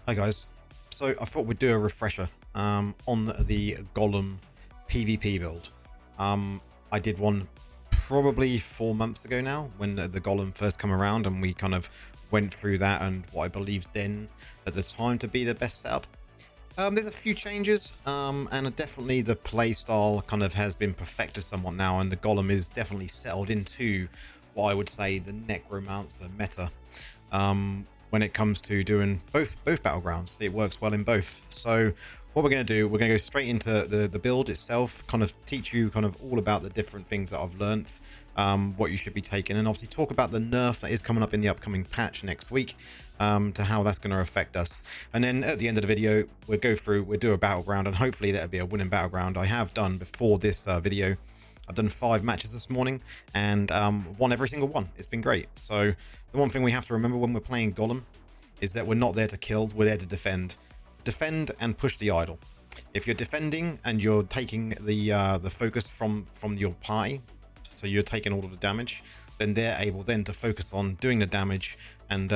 Hi guys, so I thought we'd do a refresher on the Golem PvP build. I did one probably 4 months ago now when the Golem first come around, and we kind of went through that and what I believed then at the time to be the best setup. There's a few changes, and definitely the playstyle kind of has been perfected somewhat now, and the Golem is definitely settled into what I would say the Necromancer meta. When it comes to doing both battlegrounds, it works well in both. So what we're going to do, we're going to go straight into the build itself, kind of teach you kind of all about the different things that I've learnt, what you should be taking, and obviously talk about the nerf that is coming up in the upcoming patch next week, to how that's going to affect us. And then at the end of the video, we'll go through, we'll do a battleground, and hopefully that'll be a winning battleground. I have done before this video. I've done 5 matches this morning and won every single one. It's been great. So the one thing we have to remember when we're playing Golem is that we're not there to kill, we're there to defend. Defend and push the idol. If you're defending and you're taking the focus from your party, so you're taking all of the damage, then they're able then to focus on doing the damage and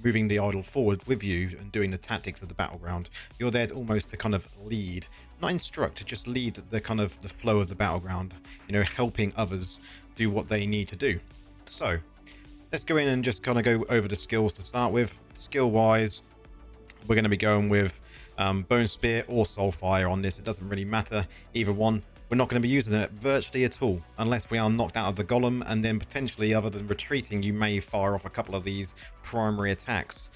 moving the idol forward with you and doing the tactics of the battleground. You're there almost to kind of lead, not instruct, just lead the kind of the flow of the battleground, you know, helping others do what they need to do. So let's go in and just kind of go over the skills to start with. Skill wise, we're going to be going with Bone Spear or Soulfire on this. It doesn't really matter, either one. We're not going to be using it virtually at all unless we are knocked out of the Golem, and then potentially, other than retreating, you may fire off a couple of these primary attacks.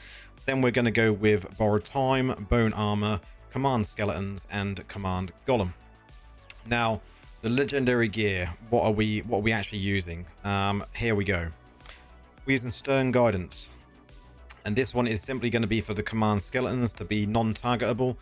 Then we're going to go with Borrowed Time, Bone Armor, Command Skeletons, and Command Golem. Now, the legendary gear, what are we actually using? Here we go. We're using Stern Guidance, and this one is simply going to be for the Command Skeletons to be non-targetable.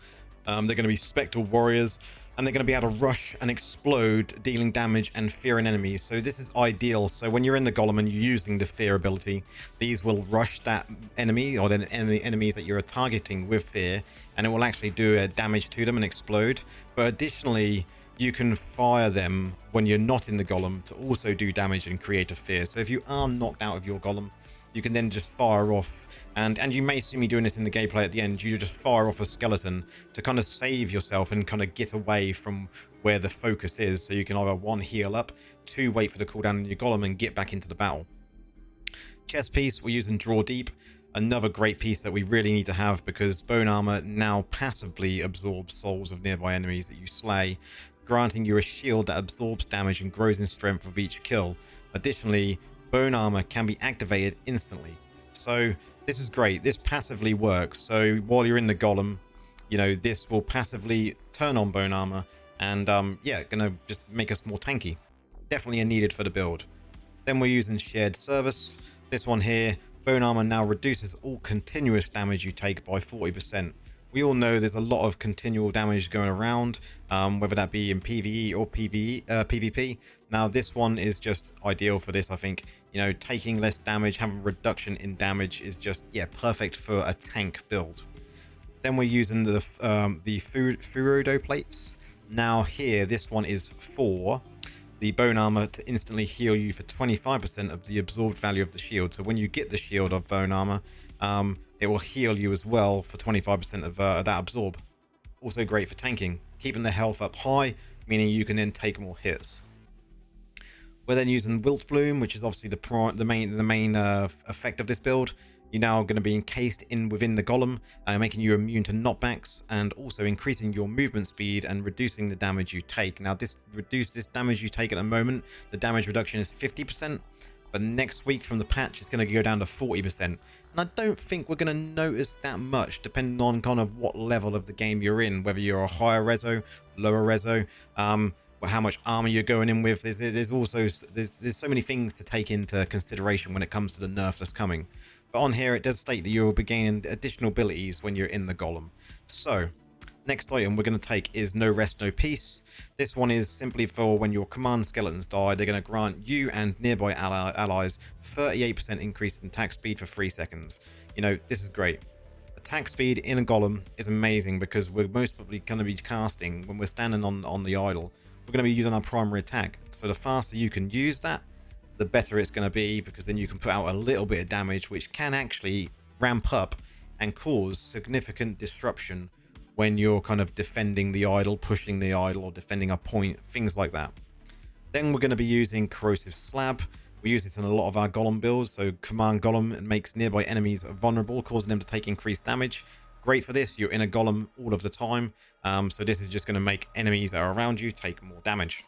They're going to be Spectral Warriors, and they're going to be able to rush and explode, dealing damage and fearing enemies. So this is ideal. So when you're in the Golem and you're using the fear ability, these will rush that enemy or the enemies that you're targeting with fear, and it will actually do damage to them and explode. But additionally, you can fire them when you're not in the Golem to also do damage and create a fear. So if you are knocked out of your Golem, you can then just fire off, and you may see me doing this in the gameplay at the end, you just fire off a skeleton to kind of save yourself and kind of get away from where the focus is, so you can either 1, heal up, 2, wait for the cooldown in your Golem and get back into the battle. Chest piece, we're using Draw Deep, another great piece that we really need to have, because Bone Armor now passively absorbs souls of nearby enemies that you slay, granting you a shield that absorbs damage and grows in strength with each kill. Additionally, Bone Armor can be activated instantly. So this is great. This passively works. So while you're in the Golem, you know, this will passively turn on Bone Armor, and yeah, gonna just make us more tanky. Definitely a needed for the build. Then we're using Shared Service. This one here, Bone Armor now reduces all continuous damage you take by 40%. We all know there's a lot of continual damage going around, whether that be in PvE or PvP. Now this one is just ideal for this, I think. You know, taking less damage, having reduction in damage is just, yeah, perfect for a tank build. Then we're using the Furodo plates. Now here, this one is for the Bone Armor to instantly heal you for 25% of the absorbed value of the shield. So when you get the shield of Bone Armor, it will heal you as well for 25% of that absorb. Also great for tanking, keeping the health up high, meaning you can then take more hits. We're then using Wilt Bloom, which is obviously the main effect of this build. You're now going to be encased within the Golem, making you immune to knockbacks, and also increasing your movement speed and reducing the damage you take. Now this damage you take at the moment, the damage reduction is 50%. But next week from the patch, it's going to go down to 40%. And I don't think we're going to notice that much, depending on kind of what level of the game you're in, whether you're a higher reso, lower reso, how much armor you're going in with. There's so many things to take into consideration when it comes to the nerf that's coming. But on here, it does state that you'll be gaining additional abilities when you're in the Golem. So next item we're going to take is No Rest, No Peace. This one is simply for when your Command Skeletons die, they're going to grant you and nearby allies 38% increase in attack speed for 3 seconds. You know, this is great. Attack speed in a Golem is amazing, because we're most probably going to be casting, when we're standing on the idol, we're going to be using our primary attack. So the faster you can use that, the better it's going to be, because then you can put out a little bit of damage, which can actually ramp up and cause significant disruption when you're kind of defending the idol, pushing the idol, or defending a point, things like that. Then we're going to be using Corrosive Slab. We use this in a lot of our Golem builds, so Command Golem makes nearby enemies vulnerable, causing them to take increased damage. Great for this, you're in a Golem all of the time, so this is just going to make enemies that are around you take more damage.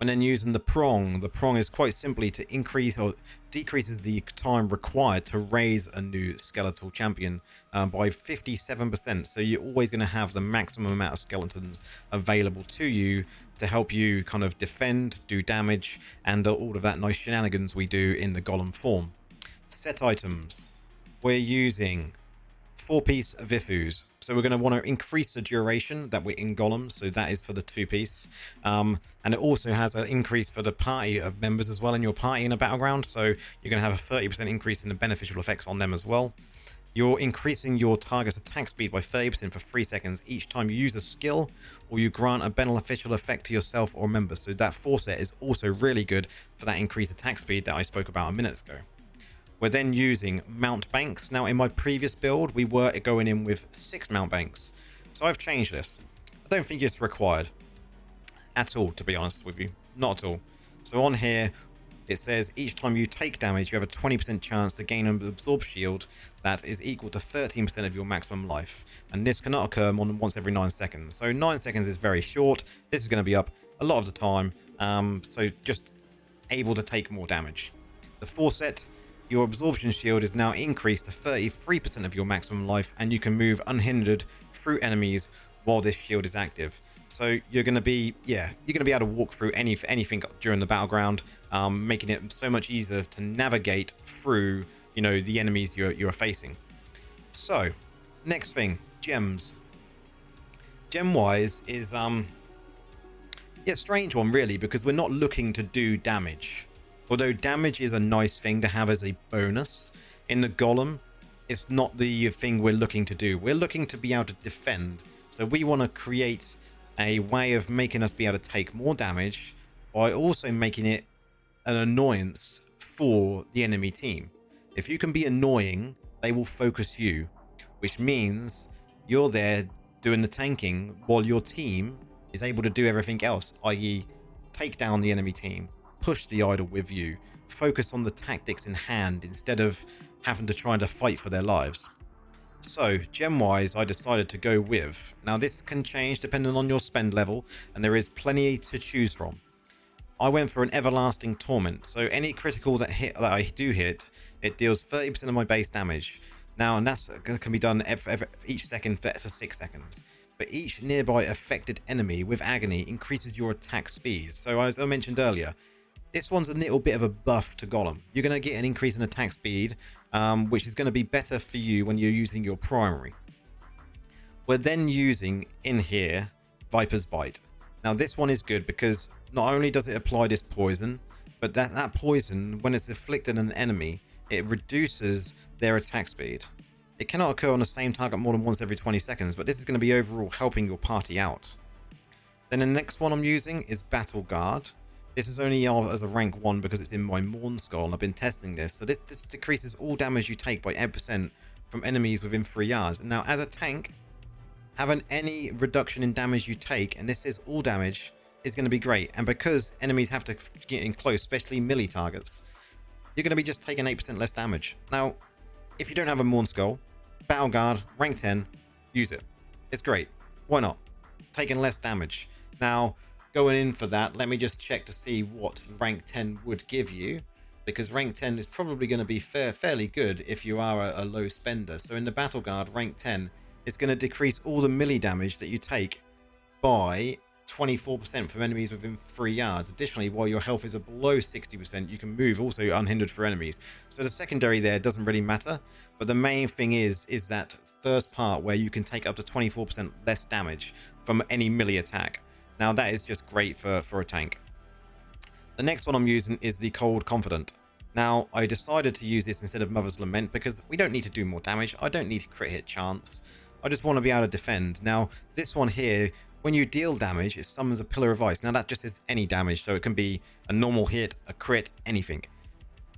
And then using the prong is quite simply to increase or decreases the time required to raise a new skeletal champion by 57%. So you're always going to have the maximum amount of skeletons available to you to help you kind of defend, do damage, and all of that nice shenanigans we do in the Golem form. Set items. We're using 4-piece Vifus. So we're going to want to increase the duration that we're in Golem, so that is for the 2-piece. And it also has an increase for the party of members as well in your party in a battleground, so you're going to have a 30% increase in the beneficial effects on them as well. You're increasing your target's attack speed by 30% for 3 seconds each time you use a skill or you grant a beneficial effect to yourself or members. So that 4 set is also really good for that increased attack speed that I spoke about a minute ago. We're then using mount banks. Now in my previous build, we were going in with 6 mount banks. So I've changed this. I don't think it's required at all, to be honest with you. Not at all. So on here, it says each time you take damage, you have a 20% chance to gain an absorb shield that is equal to 13% of your maximum life. And this cannot occur more than once every 9 seconds. So 9 seconds is very short. This is going to be up a lot of the time. So just able to take more damage. The 4 set. Your absorption shield is now increased to 33% of your maximum life, and you can move unhindered through enemies while this shield is active. So you're going to be, you're going to be able to walk through anything during the battleground, making it so much easier to navigate through, the enemies you're facing. So, next thing, gems. Gem-wise is, a strange one really, because we're not looking to do damage. Although damage is a nice thing to have as a bonus, in the Golem, it's not the thing we're looking to do. We're looking to be able to defend. So we want to create a way of making us be able to take more damage by also making it an annoyance for the enemy team. If you can be annoying, they will focus you, which means you're there doing the tanking while your team is able to do everything else, i.e. take down the enemy team, push the idol with you, focus on the tactics in hand instead of having to try to fight for their lives. So gem wise, I decided to go with, now this can change depending on your spend level, and there is plenty to choose from. I went for an Everlasting Torment, so any critical that I do hit, it deals 30% of my base damage. Now, and that's can be done each second for 6 seconds. But each nearby affected enemy with agony increases your attack speed. So as I mentioned earlier, this one's a little bit of a buff to Golem. You're going to get an increase in attack speed, which is going to be better for you when you're using your primary. We're then using, in here, Viper's Bite. Now this one is good because not only does it apply this poison, but that poison, when it's inflicted on an enemy, it reduces their attack speed. It cannot occur on the same target more than once every 20 seconds, but this is going to be overall helping your party out. Then the next one I'm using is Battle Guard. This is only as a rank 1 because it's in my Morn Skull and I've been testing this. So this decreases all damage you take by 8% from enemies within 3 yards. Now as a tank, having any reduction in damage you take, and this is all damage, is going to be great. And because enemies have to get in close, especially melee targets, you're going to be just taking 8% less damage. Now, if you don't have a Morn Skull, Battle Guard, rank 10, use it. It's great. Why not? Taking less damage. Now, going in for that, let me just check to see what rank 10 would give you, because rank 10 is probably going to be fairly good if you are a low spender. So in the Battle Guard, rank 10 is going to decrease all the melee damage that you take by 24% from enemies within 3 yards. Additionally, while your health is below 60%, you can move also unhindered for enemies. So the secondary there doesn't really matter, but the main thing is that first part where you can take up to 24% less damage from any melee attack. Now that is just great for a tank. The next one I'm using is the Cold Confidant. Now I decided to use this instead of Mother's Lament because we don't need to do more damage. I don't need crit hit chance. I just want to be able to defend. Now this one here, when you deal damage, it summons a Pillar of Ice. Now that just is any damage, so it can be a normal hit, a crit, anything.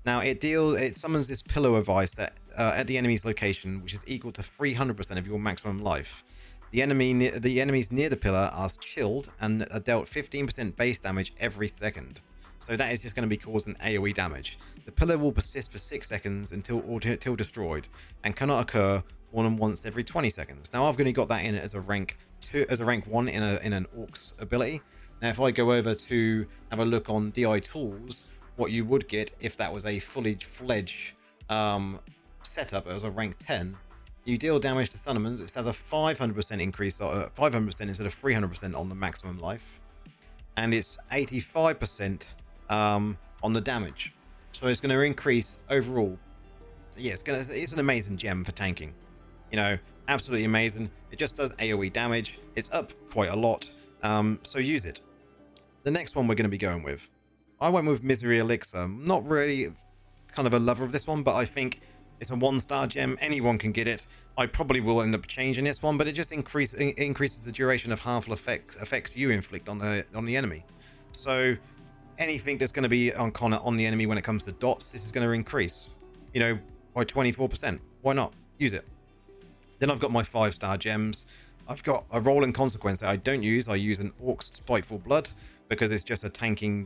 Now it summons this pillow of ice at the enemy's location, which is equal to 300% of your maximum life. The enemies near the pillar are chilled and are dealt 15% base damage every second. So that is just going to be causing AoE damage. The pillar will persist for 6 seconds until destroyed, and cannot occur more than once every 20 seconds. Now I've only got that in as a rank 1 in an Orc's ability. Now if I go over to have a look on DI tools, what you would get if that was a fully fledged setup as a rank 10, you deal damage to summons. It has a 500% increase, 500% instead of 300% on the maximum life, and it's 85% on the damage. So it's going to increase overall. Yeah, it's an amazing gem for tanking. You know, absolutely amazing. It just does AoE damage. It's up quite a lot, so use it. The next one we're going to be going with, I went with Misery Elixir. I'm not really kind of a lover of this one, but I think it's a 1-star gem. Anyone can get it. I probably will end up changing this one, but it just increases the duration of harmful effects you inflict on the enemy. So anything that's going to be on the enemy when it comes to dots, this is going to increase, you know, by 24%. Why not? Use it. Then I've got my 5-star gems. I've got a Rolling Consequence that I don't use. I use an Orc's Spiteful Blood because it's just a tanking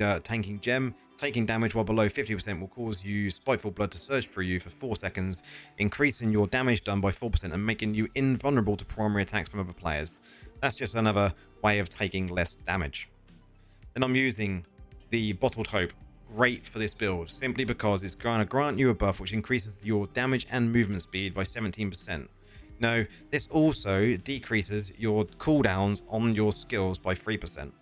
gem. Taking damage while below 50% will cause you Spiteful Blood to surge through you for 4 seconds, increasing your damage done by 4% and making you invulnerable to primary attacks from other players. That's just another way of taking less damage. Then I'm using the Bottled Hope. Great for this build, simply because it's going to grant you a buff which increases your damage and movement speed by 17%. Now, this also decreases your cooldowns on your skills by 3%.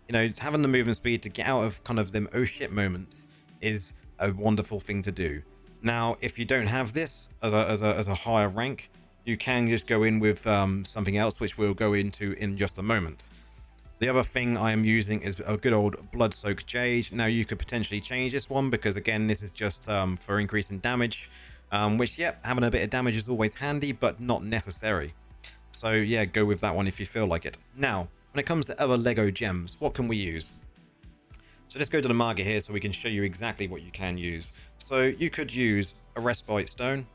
You know, having the movement speed to get out of kind of them oh shit moments is a wonderful thing to do. Now, if you don't have this as a higher rank, you can just go in with something else, which we'll go into in just a moment. The other thing I am using is a good old Blood-Soaked Jade. Now, you could potentially change this one because, again, this is just for increasing damage, which, yeah, having a bit of damage is always handy, but not necessary. So, yeah, go with that one if you feel like it. Now, when it comes to other Lego gems, what can we use? So let's go to the market here so we can show you exactly what you can use. So you could use a Respite Stone.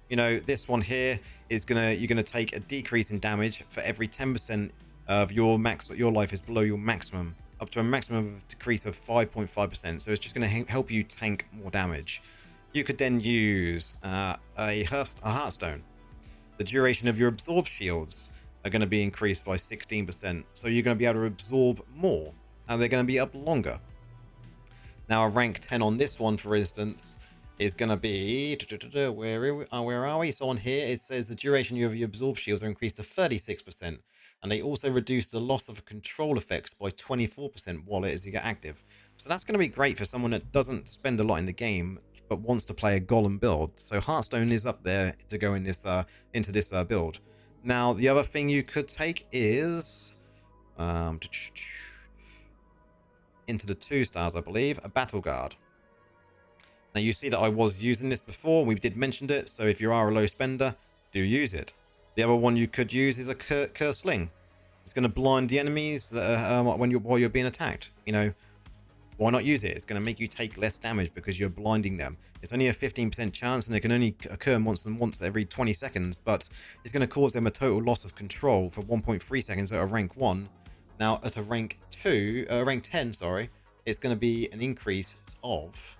You know, this one here is you're gonna take a decrease in damage for every 10% of your life is below your maximum, up to a maximum of decrease of 5.5%. So it's just gonna help you tank more damage. You could then use a Heartstone. The duration of your Absorb shields are going to be increased by 16%. So you're going to be able to absorb more, and they're going to be up longer. Now, a rank 10 on this one, for instance, is going to be... Where are we? So on here, it says the duration of your Absorb shields are increased to 36%. And they also reduce the loss of control effects by 24% while it is active. So that's going to be great for someone that doesn't spend a lot in the game, but wants to play a Golem build. So Heartstone is up there to go in this into this build. Now, the other thing you could take is into the 2 stars, I believe, a Battle Guard. Now, you see that I was using this before. We did mention it, so if you are a low spender, do use it. The other one you could use is a Curse Sling. It's going to blind the enemies that while you're being attacked. You know, why not use it? It's going to make you take less damage because you're blinding them. It's only a 15% chance, and it can only occur once every 20 seconds, but it's going to cause them a total loss of control for 1.3 seconds at a rank 1. Now, at a rank 10, sorry, it's going to be an increase of...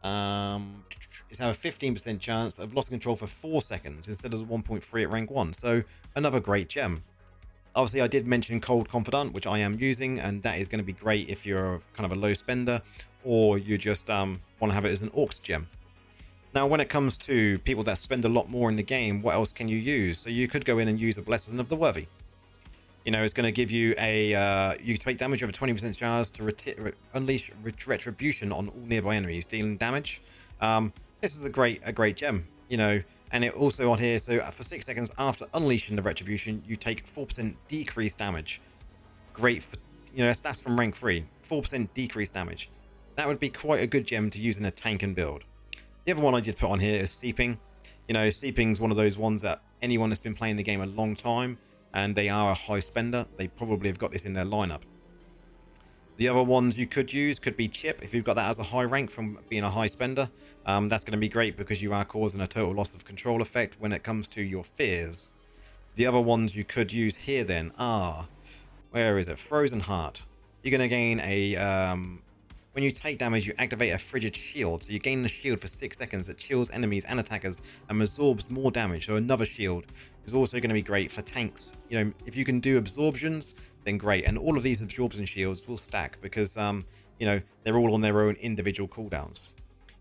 it's now a 15% chance of loss of control for 4 seconds instead of the 1.3 at rank 1. So, another great gem. Obviously, I did mention Cold Confidant, which I am using, and that is going to be great if you're kind of a low spender, or you just want to have it as an Orcs gem. Now, when it comes to people that spend a lot more in the game, what else can you use? So you could go in and use a Blessing of the Worthy. You know, it's going to give you a... you take damage over 20% chance to unleash Retribution on all nearby enemies, dealing damage. This is a great gem, you know. And it also on here, so for 6 seconds after unleashing the Retribution, you take 4% decreased damage. Great for, you know, that's from rank 3. 4% decreased damage. That would be quite a good gem to use in a tank and build. The other one I did put on here is Seeping. You know, Seeping's one of those ones that anyone that's been playing the game a long time, and they are a high spender, they probably have got this in their lineup. The other ones you could use could be Chip, if you've got that as a high rank from being a high spender. That's going to be great because you are causing a total loss of control effect when it comes to your fears. The other ones you could use here then are, where is it? Frozen Heart. You're going to gain a, when you take damage, you activate a frigid shield. So you gain a shield for 6 seconds that chills enemies and attackers and absorbs more damage. So another shield is also going to be great for tanks. You know, if you can do absorptions, then great. And all of these absorption shields will stack because, you know, they're all on their own individual cooldowns.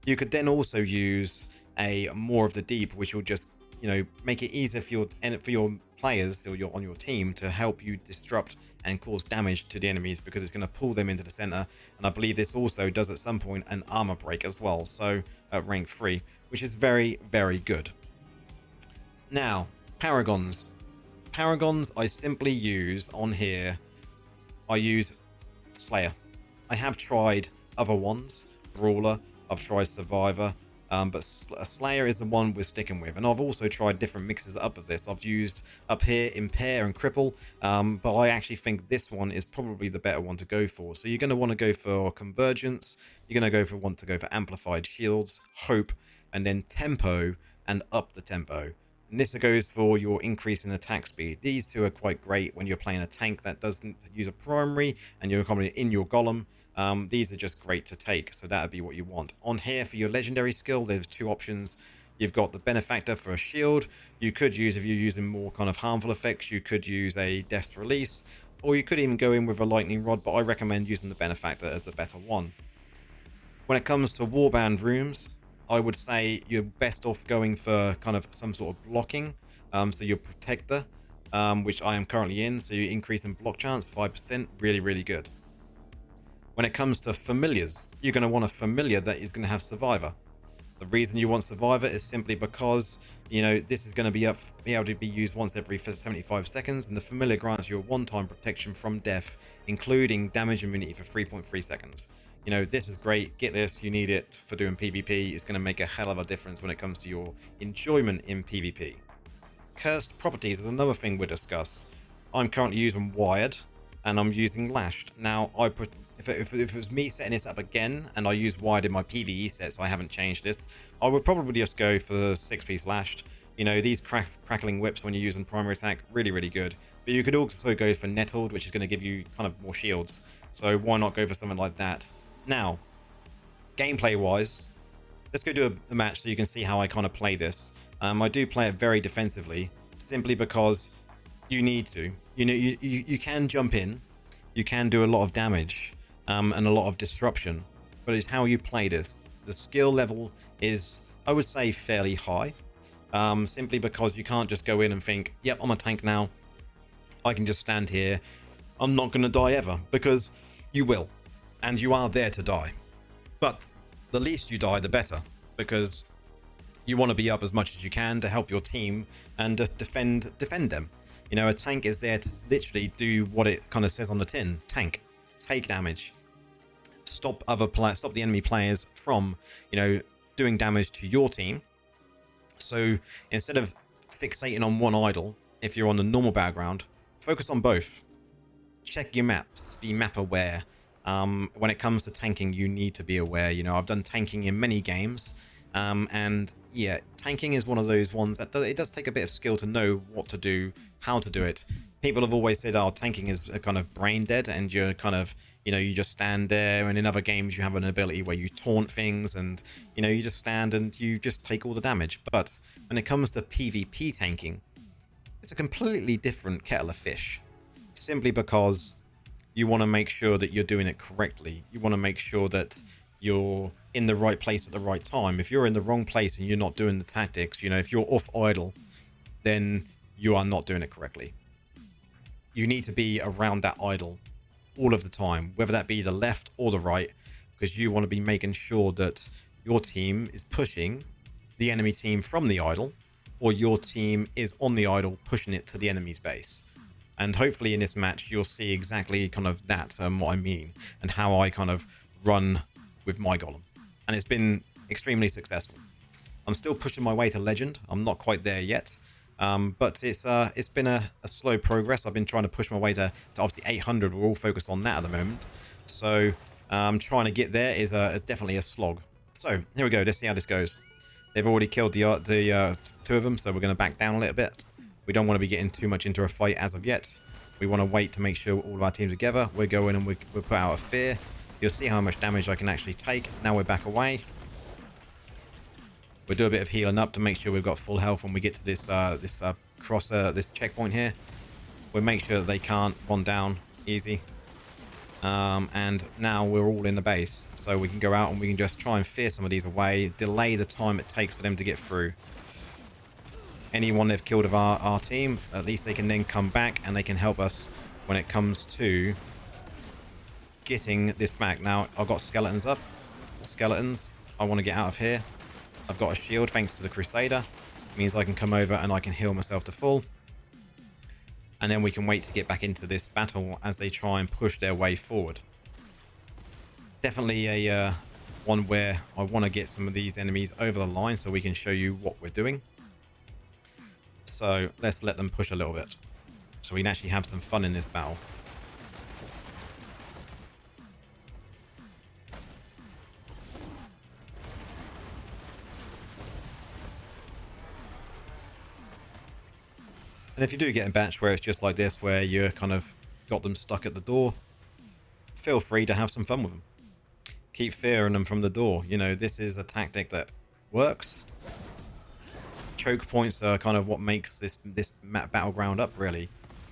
You could then also use a More of the Deep, which will just, you know, make it easier for your players or on your team to help you disrupt and cause damage to the enemies, because it's going to pull them into the center. And I believe this also does at some point an armor break as well, so at rank 3, which is very, very good. Now, Paragons. Paragons I simply use on here, I use Slayer. I have tried other ones, Brawler, I've tried Survivor, but Slayer is the one we're sticking with. And I've also tried different mixes up of this. I've used up here Impair and Cripple, but I actually think this one is probably the better one to go for. So you're going to want to go for Convergence, you're going to want to go for Amplified Shields, Hope, and then Tempo, and up the tempo. And this goes for your increase in attack speed. These two are quite great when you're playing a tank that doesn't use a primary and you're coming in your golem. These are just great to take, so that would be what you want. On here for your legendary skill, there's 2 options. You've got the Benefactor for a shield. You could use, if you're using more kind of harmful effects, you could use a Death's Release, or you could even go in with a Lightning Rod, but I recommend using the Benefactor as the better one. When it comes to Warband Rooms, I would say you're best off going for kind of some sort of blocking. So your Protector, which I am currently in, so you increase in block chance 5%, really, really good. When it comes to familiars, you're going to want a familiar that is going to have Survivor. The reason you want Survivor is simply because, you know, this is going to be able to be used once every 75 seconds, and the familiar grants you a one-time protection from death, including damage immunity for 3.3 seconds. You know, this is great. Get this. You need it for doing PvP. It's going to make a hell of a difference when it comes to your enjoyment in PvP. Cursed properties is another thing we'll discuss. I'm currently using Wired, and I'm using Lashed. Now, if it was me setting this up again, and I use Wired in my PvE set, so I haven't changed this, I would probably just go for the 6-piece Lashed. You know, these crackling whips when you're using primary attack, really, really good. But you could also go for Nettled, which is going to give you kind of more shields. So why not go for something like that? Now, gameplay-wise, let's go do a match so you can see how I kind of play this. I do play it very defensively, simply because you need to. You know, you can jump in, you can do a lot of damage, and a lot of disruption, but it's how you play this. The skill level is, I would say, fairly high, simply because you can't just go in and think, yep, I'm a tank now, I can just stand here, I'm not going to die ever, because you will. And you are there to die. But the least you die, the better, because you want to be up as much as you can to help your team and just defend them. You know, a tank is there to literally do what it kind of says on the tin. Tank. Take damage. Stop the enemy players from, you know, doing damage to your team. So instead of fixating on one idol, if you're on the normal battleground, focus on both. Check your maps. Be map aware. When it comes to tanking, you need to be aware. You know, I've done tanking in many games, and yeah, tanking is one of those ones that it does take a bit of skill to know what to do, how to do it. People have always said, oh, tanking is a kind of brain dead, and you're kind of, you know, you just stand there, and in other games you have an ability where you taunt things, and, you know, you just stand and you just take all the damage. But when it comes to PvP tanking, it's a completely different kettle of fish, simply because you want to make sure that you're doing it correctly. You want to make sure that you're in the right place at the right time. If you're in the wrong place and you're not doing the tactics, you know, if you're off idle, then you are not doing it correctly. You need to be around that idle all of the time, whether that be the left or the right, because you want to be making sure that your team is pushing the enemy team from the idle, or your team is on the idle pushing it to the enemy's base. And hopefully in this match, you'll see exactly kind of that, what I mean, and how I kind of run with my golem. And it's been extremely successful. I'm still pushing my way to legend. I'm not quite there yet, but it's been a slow progress. I've been trying to push my way to obviously 800. We're all focused on that at the moment. So trying to get there is definitely a slog. So here we go. Let's see how this goes. They've already killed the two of them, so we're going to back down a little bit. We don't want to be getting too much into a fight as of yet. We want to wait to make sure all of our teams are together. We're going and we'll put out a fear. You'll see how much damage I can actually take. Now we're back away. We'll do a bit of healing up to make sure we've got full health when we get to this this checkpoint here. We'll make sure that they can't run down easy. And now we're all in the base, so we can go out and we can just try and fear some of these away, delay the time it takes for them to get through. Anyone they've killed of our team, at least they can then come back and they can help us when it comes to getting this back. Now, I've got skeletons up. Skeletons, I want to get out of here. I've got a shield thanks to the Crusader. It means I can come over and I can heal myself to full. And then we can wait to get back into this battle as they try and push their way forward. Definitely a one where I want to get some of these enemies over the line so we can show you what we're doing. So let's let them push a little bit so we can actually have some fun in this battle. And if you do get a batch where it's just like this, where you're kind of got them stuck at the door, feel free to have some fun with them. Keep fearing them from the door. You know, this is a tactic that works. Choke points are kind of what makes this battleground up, really.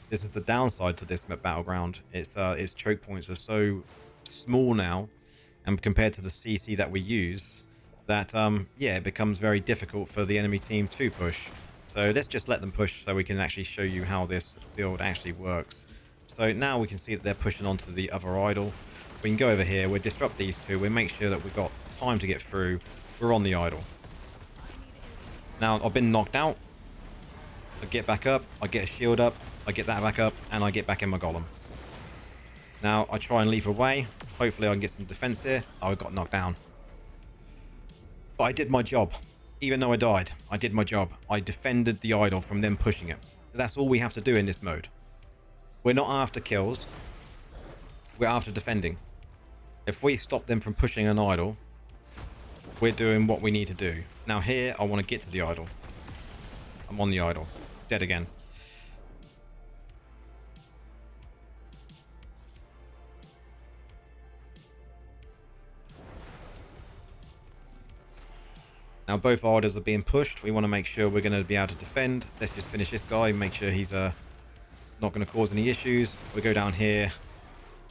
This is the downside to this battleground. Its choke points are so small now, and compared to the CC that we use, that yeah, it becomes very difficult for the enemy team to push. So let's just let them push so we can actually show you how this build actually works. So now we can see that they're pushing onto the other idol. We can go over here, we'll disrupt these two, we'll make sure that we've got time to get through. We're on the idol. Now, I've been knocked out. I get back up, I get a shield up, I get that back up, and I get back in my golem. Now, I try and leap away. Hopefully I can get some defense here. Oh, I got knocked down. But I did my job. Even though I died, I did my job. I defended the idol from them pushing it. That's all we have to do in this mode. We're not after kills. We're after defending. If we stop them from pushing an idol, we're doing what we need to do. Now here, I want to get to the idol. I'm on the idol. Dead again. Now both idols are being pushed. We want to make sure we're going to be able to defend. Let's just finish this guy. Make sure he's not going to cause any issues. We go down here.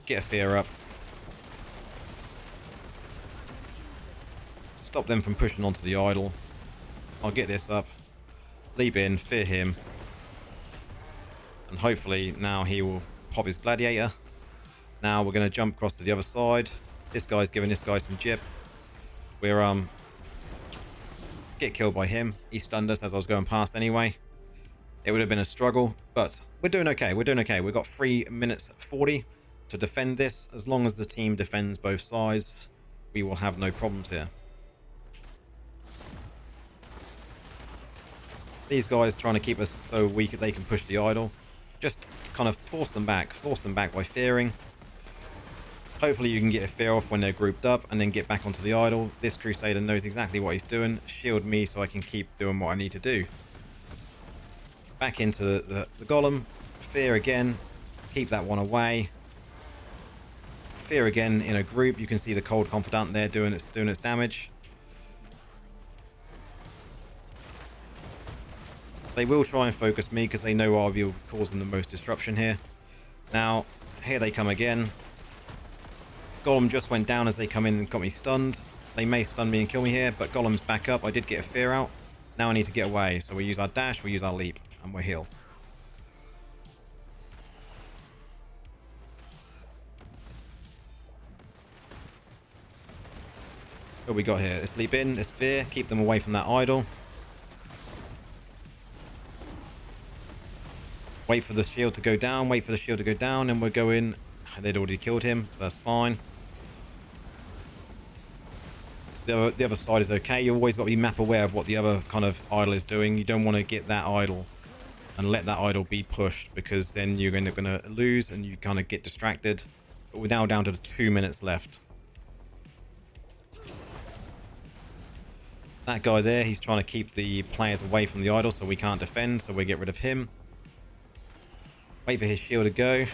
Get a fear up. Stop them from pushing onto the idol. I'll get this up. Leap in. Fear him. And hopefully now he will pop his gladiator. Now we're going to jump across to the other side. This guy's giving this guy some jip. We're get killed by him. He stunned us as I was going past anyway. It would have been a struggle, but we're doing okay. We're doing okay. We've got 3 minutes 40 to defend this. As long as the team defends both sides, we will have no problems here. These guys trying to keep us so weak that they can push the idol. Just kind of force them back by fearing. Hopefully you can get a fear off when they're grouped up and then get back onto the idol. This Crusader knows exactly what he's doing. Shield me so I can keep doing what I need to do. Back into the Golem. Fear again. Keep that one away. Fear again in a group. You can see the Cold Confidant there doing its damage. They will try and focus me because they know I'll be causing the most disruption here. Now, here they come again. Golem just went down as they come in and got me stunned. They may stun me and kill me here, but Golem's back up. I did get a fear out. Now I need to get away. So we use our dash, we use our leap, and we heal. What we got here? Let's leap in, let's fear, keep them away from that idol. Wait for the shield to go down, wait for the shield to go down, and we'll go in. They'd already killed him, so that's fine. The other side is okay. You've always got to be map aware of what the other kind of idol is doing. You don't want to get that idol and let that idol be pushed, because then you're going to lose and you kind of get distracted. But we're now down to the 2 minutes left. That guy there, he's trying to keep the players away from the idol so we can't defend, so we get rid of him. Wait for his shield to go.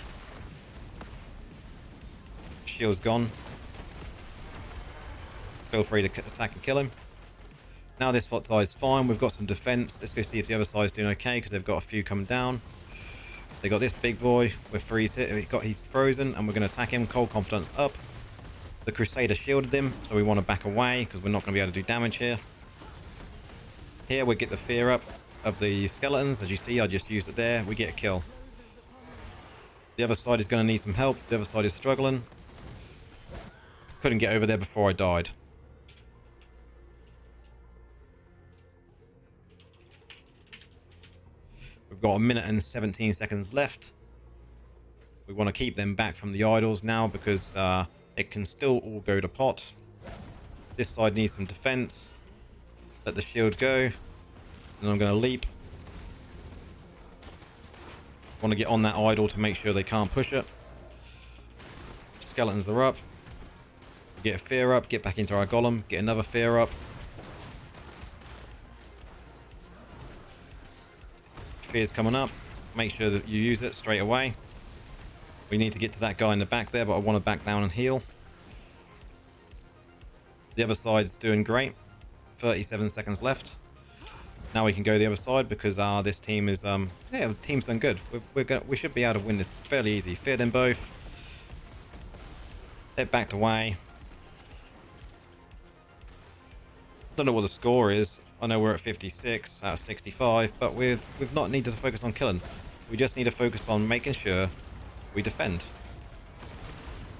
Shield's gone. Feel free to attack and kill him. Now this side's fine. We've got some defense. Let's go see if the other side's doing okay, because they've got a few coming down. They got this big boy. We're freeze hit. He's frozen, and we're going to attack him. Cold confidence up. The Crusader shielded him, so we want to back away, because we're not going to be able to do damage here. Here we get the fear up of the skeletons. As you see, I just used it there. We get a kill. The other side is going to need some help. The other side is struggling. Couldn't get over there before I died. We've got 1 minute and 17 seconds left. We want to keep them back from the idols now, because it can still all go to pot. This side needs some defense. Let the shield go. And I'm going to leap. Want to get on that idol to make sure they can't push it. Skeletons are up. Get a fear up. Get back into our golem. Get another fear up. Fear's coming up. Make sure that you use it straight away. We need to get to that guy in the back there, but I want to back down and heal. The other side's doing great. 37 seconds left. Now we can go the other side, because this team is yeah, the team's done good. We should be able to win this fairly easy. Fear them both. They're backed away. Don't know what the score is. I know we're at 56 out of 65, but we've not needed to focus on killing. We just need to focus on making sure we defend.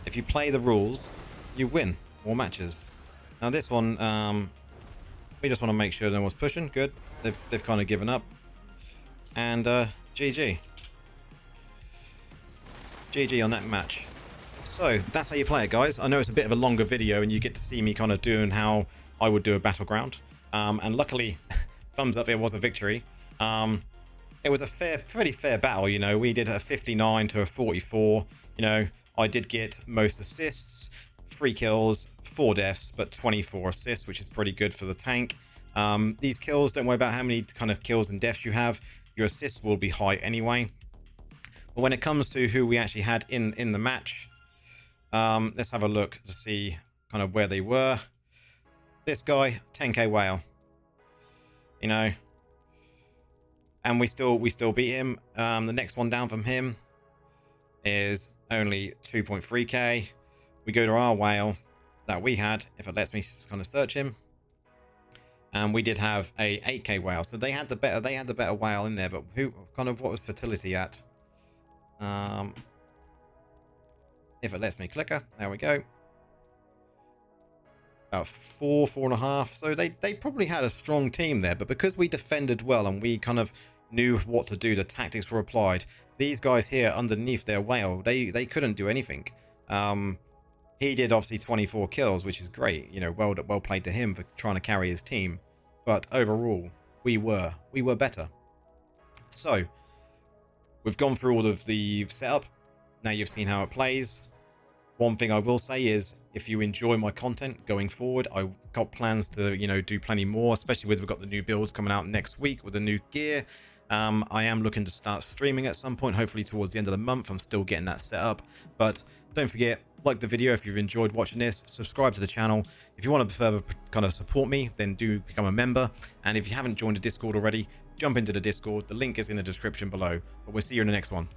If you play the rules, you win more matches. Now this one, we just want to make sure no one's pushing. Good. They've kind of given up. And GG. GG on that match. So that's how you play it, guys. I know it's a bit of a longer video, and you get to see me kind of doing how I would do a battleground. And luckily, thumbs up, it was a victory. It was a pretty fair battle, you know. We did a 59 to a 44. You know, I did get most assists, 3 kills, 4 deaths, but 24 assists, which is pretty good for the tank. These kills, don't worry about how many kind of kills and deaths you have. Your assists will be high anyway. But when it comes to who we actually had in the match, let's have a look to see kind of where they were. This guy, 10k whale. You know, and we still beat him. The next one down from him is only 2.3k. We go to our whale that we had, if it lets me kind of search him, and we did have a 8k whale. So they had the better whale in there. But what was fertility at? If it lets me clicker, there we go. About 4.5. So they probably had a strong team there, but because we defended well and we kind of knew what to do, the tactics were applied. These guys here underneath their whale, they couldn't do anything. He did obviously 24 kills, which is great. You know, well played to him for trying to carry his team. But overall, we were better. So we've gone through all of the setup. Now you've seen how it plays. One thing I will say is, if you enjoy my content going forward, I've got plans to, you know, do plenty more, especially with we've got the new builds coming out next week with the new gear. I am looking to start streaming at some point, hopefully towards the end of the month. I'm still getting that set up. But don't forget, like the video if you've enjoyed watching this, subscribe to the channel. If you want to further kind of support me, then do become a member. And if you haven't joined the Discord already, jump into the Discord. The link is in the description below. But we'll see you in the next one.